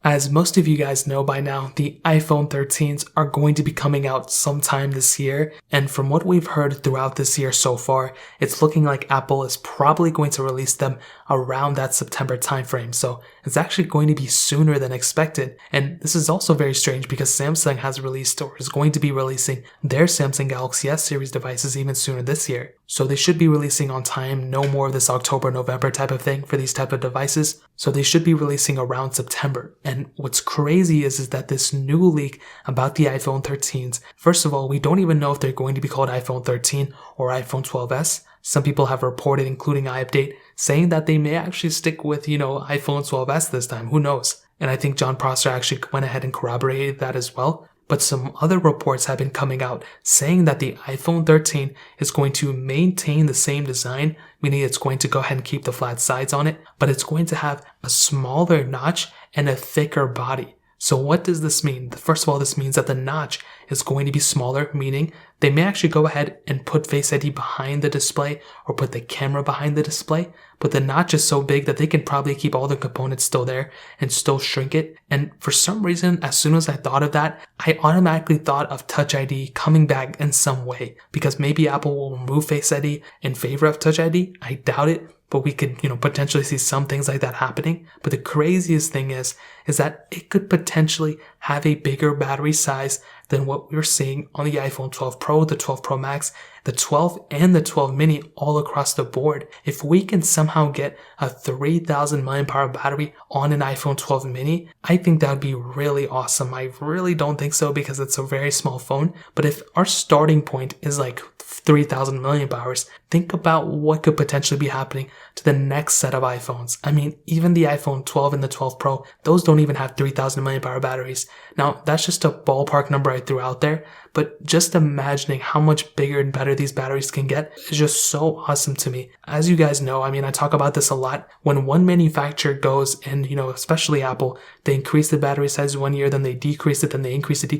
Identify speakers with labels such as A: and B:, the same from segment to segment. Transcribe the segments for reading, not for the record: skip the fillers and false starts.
A: As most of you guys know by now, the iPhone 13s are going to be coming out sometime this year, and from what we've heard throughout this year so far, it's looking like Apple is probably going to release them around that September timeframe, so it's actually going to be sooner than expected. And this is also very strange because Samsung has released or is going to be releasing their Samsung Galaxy S series devices even sooner this year. So they should be releasing on time, no more of this October, November type of thing for these type of devices. So they should be releasing around September. And what's crazy is that this new leak about the iPhone 13s, first of all, we don't even know if they're going to be called iPhone 13 or iPhone 12s. Some people have reported, including iUpdate, saying that they may actually stick with, iPhone 12s this time. Who knows? And I think John Prosser actually went ahead and corroborated that as well. But some other reports have been coming out saying that the iPhone 13 is going to maintain the same design, meaning it's going to go ahead and keep the flat sides on it, but it's going to have a smaller notch and a thicker body. So what does this mean? First of all, this means that the notch is going to be smaller, meaning they may actually go ahead and put Face ID behind the display or put the camera behind the display, but the notch is so big that they can probably keep all the components still there and still shrink it. And for some reason, as soon as I thought of that, I automatically thought of Touch ID coming back in some way, because maybe Apple will remove Face ID in favor of Touch ID. I doubt it, but we could, potentially see some things like that happening. But the craziest thing is that it could potentially have a bigger battery size than what we're seeing on the iPhone 12 Pro, the 12 Pro Max, the 12 and the 12 mini all across the board. If we can somehow get a 3000 mAh battery on an iPhone 12 mini, I think that would be really awesome. I really don't think so because it's a very small phone, but if our starting point is like 3000 mAh, think about what could potentially be happening to the next set of iPhones. I mean, even the iPhone 12 and the 12 Pro, those don't even have 3000 mAh batteries. Now, that's just a ballpark number I threw out there, but just imagining how much bigger and better these batteries can get is just so awesome to me. As you guys know, I talk about this a lot. When one manufacturer goes and, especially Apple, they increase the battery size 1 year, then they decrease it, then they increase it,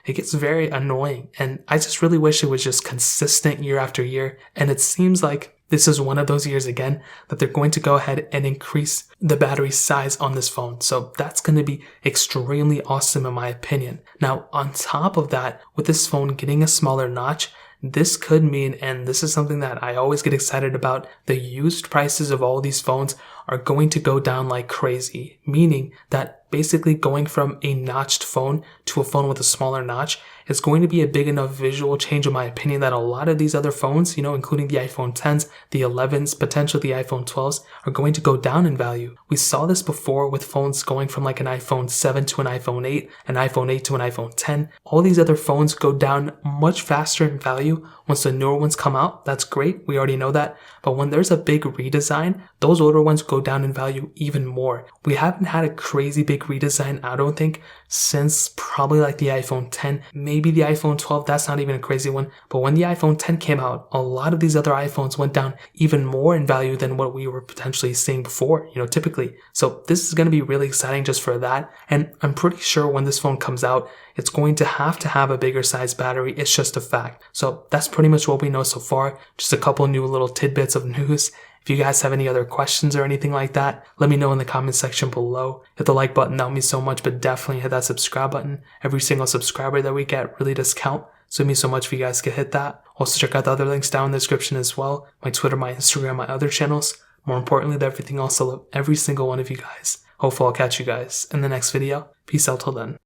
A: it gets very annoying. And I just really wish it was just consistent year after year. And it seems like this is one of those years again that they're going to go ahead and increase the battery size on this phone. So that's going to be extremely awesome in my opinion. Now, on top of that, with this phone getting a smaller notch, this could mean, and this is something that I always get excited about, the used prices of all these phones are going to go down like crazy, meaning that basically going from a notched phone to a phone with a smaller notch is going to be a big enough visual change in my opinion that a lot of these other phones, including the iPhone 10s, the 11s, potentially the iPhone 12s, are going to go down in value. We saw this before with phones going from like an iPhone 7 to an iPhone 8, an iPhone 8 to an iPhone 10. All these other phones go down much faster in value once the newer ones come out. That's great, we already know that. But when there's a big redesign, those older ones go down in value even more. We haven't had a crazy big redesign, I don't think, since probably like the iPhone 10, maybe the iPhone 12, that's not even a crazy one. But when the iPhone 10 came out, a lot of these other iPhones went down even more in value than what we were potentially seeing before, typically. So this is going to be really exciting just for that. And I'm pretty sure when this phone comes out, it's going to have a bigger size battery. It's just a fact. So that's pretty much what we know so far. Just a couple new little tidbits of news. If you guys have any other questions or anything like that, let me know in the comment section below. Hit the like button, that would mean so much, but definitely hit that subscribe button. Every single subscriber that we get really does count, so it means so much if you guys could hit that. Also check out the other links down in the description as well. My Twitter, my Instagram, my other channels. More importantly than everything else, I love every single one of you guys. Hopefully I'll catch you guys in the next video. Peace out till then.